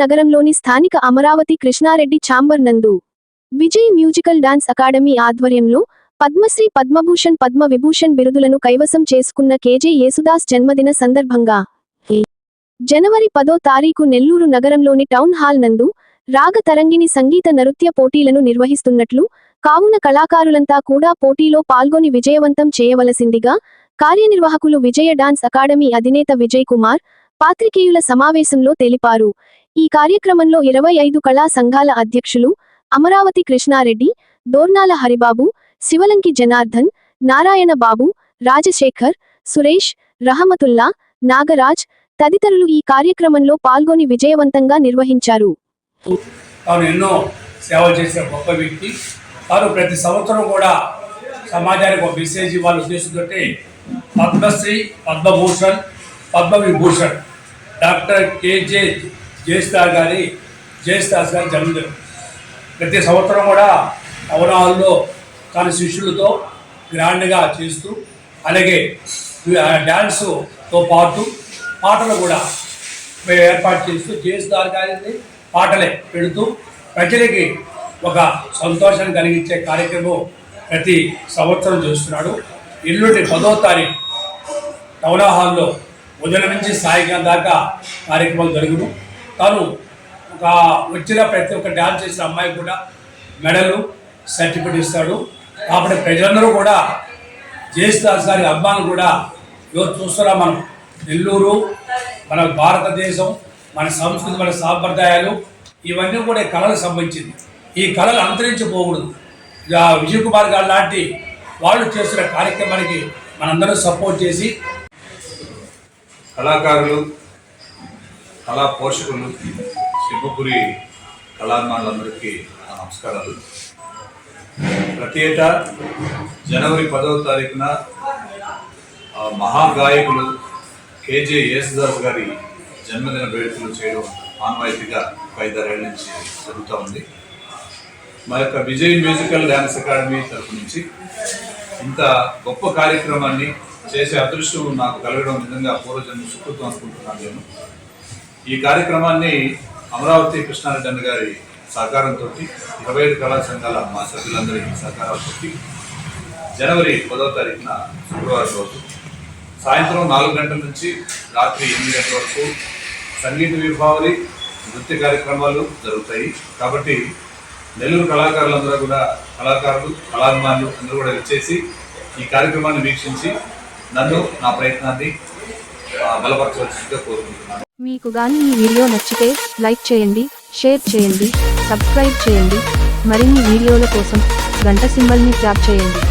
నగరంలోని స్థానిక అమరావతి కృష్ణారెడ్డి ఛాంబర్ నందు విజయ్ మ్యూజికల్ డాన్స్ అకాడమీ ఆధ్వర్యంలో పద్మశ్రీ పద్మభూషణ్ పద్మ విభూషణ్ బిరుదులను కైవసం చేసుకున్న కేజే యేసుదాస్ జన్మదిన సందర్భంగా జనవరి 10వ తారీఖు నెల్లూరు నగరంలోని టౌన్ హాల్ నందు రాగ తరంగిణి సంగీత నృత్య పోటీలను నిర్వహిస్తున్నట్లు కావున కళాకారులంతా కూడా పోటీలో పాల్గొని విజయవంతం చేయవలసిందిగా కార్యనిర్వాహకులు విజయ డాన్స్ అకాడమీ అధినేత విజయ్ కుమార్ పాత్రికేయుల సమావేశంలో తెలిపారు. ఈ కార్యక్రమంలో 25 కళా సంఘాల అధ్యక్షులు అమరావతి కృష్ణారెడ్డి, దోర్నాల హరిబాబు, శివలంకి జనార్దన్, నారాయణ బాబు, రాజశేఖర్, సురేష్, రహమతుల్లా, నాగరాజ్ తదితరులు ఈ కార్యక్రమంలో పాల్గొని విజయవంతంగా నిర్వహించారు. తాను ఎన్నో సేవలు చేసిన గొప్ప వ్యక్తి. తాను ప్రతి సంవత్సరం కూడా సమాజానికి ఒక మెసేజ్ ఇవ్వాలని ఉద్దేశంతో పద్మశ్రీ పద్మభూషణ్ పద్మవిభూషణ్ డాక్టర్ కేజే యేసుదాస్ గారి జన్మదినం. ప్రతి సంవత్సరం కూడా టౌన్ హాల్లో తన శిష్యులతో గ్రాండ్గా చేస్తూ, అలాగే డ్యాన్స్తో పాటు పాటలు కూడా ఏర్పాటు చేస్తూ యేసుదాస్ గారిని పాటలే పెడుతూ ప్రజలకి ఒక సంతోషాన్ని కలిగించే కార్యక్రమం ప్రతి సంవత్సరం చేస్తున్నాడు. ఎల్లుండి 10వ తారీఖు టౌన్ హాల్లో ఉదయం నుంచి సాయంకాలం దాకా కార్యక్రమాలు జరుగును. తాను ఒక వచ్చిన ప్రతి ఒక్క డ్యాన్స్ చేసిన అమ్మాయి కూడా మెడలు సర్టిఫికెట్ ఇస్తాడు. కాబట్టి ప్రజలందరూ కూడా యేసుదాస్ గారి అభిమానులు కూడా ఈరోజు చూస్తున్నాం. మనం నెల్లూరు, మన భారతదేశం, మన సంస్కృతి, మన సాంప్రదాయాలు ఇవన్నీ కూడా కళలకు సంబంధించింది. ఈ కళలు అంతరించిపోకూడదు. విజయ్ కుమార్ గారు లాంటి వాళ్ళు చేస్తున్న కార్యక్రమానికి మనందరూ సపోర్ట్ చేసి కళాకారులు, కళా పోషకులు, శిల్పపురి కళాభిమానులందరికీ నమస్కారాలు. ప్రతి ఏటా జనవరి 10వ తారీఖున మహాగాయకులు కేజే యేసుదాస్ గారి జన్మదిన వేడుకలు చేయడం ఆనవాయితీగా 5-6 ఏళ్ల నుంచి జరుగుతూ ఉంది. మా యొక్క విజయ్ మ్యూజికల్ డ్యాన్స్ అకాడమీ తరఫు నుంచి ఇంత గొప్ప కార్యక్రమాన్ని చేసే అదృష్టం నాకు కలగడం నిజంగా పూర్వజన్మ సుకృతం అనుకుంటున్నాను. నేను ఈ కార్యక్రమాన్ని అమరావతి కృష్ణారెడ్డి అన్న గారి సహకారంతో 25 కళా సంఘాల మా సభ్యులందరి సహకారంతో జనవరి 10వ తారీఖున శుక్రవారం రోజు సాయంత్రం 4 గంటల నుంచి రాత్రి 8 గంటల వరకు సంగీత విభావరి, నృత్య కార్యక్రమాలు జరుగుతాయి. కాబట్టి నెల్లూరు కళాకారులందరూ కూడా కళాభిమానులు అందరూ కూడా వచ్చేసి ఈ కార్యక్రమాన్ని వీక్షించి నన్ను, నా ప్రయత్నాన్ని బలపరచవలసిందిగా కోరుకుంటున్నాను. మీకు గాని ఈ వీడియో నచ్చితే లైక్ చేయండి, షేర్ చేయండి, సబ్స్క్రైబ్ చేయండి. మరిన్ని వీడియోల కోసం గంట సింబల్ని ట్యాప్ చేయండి.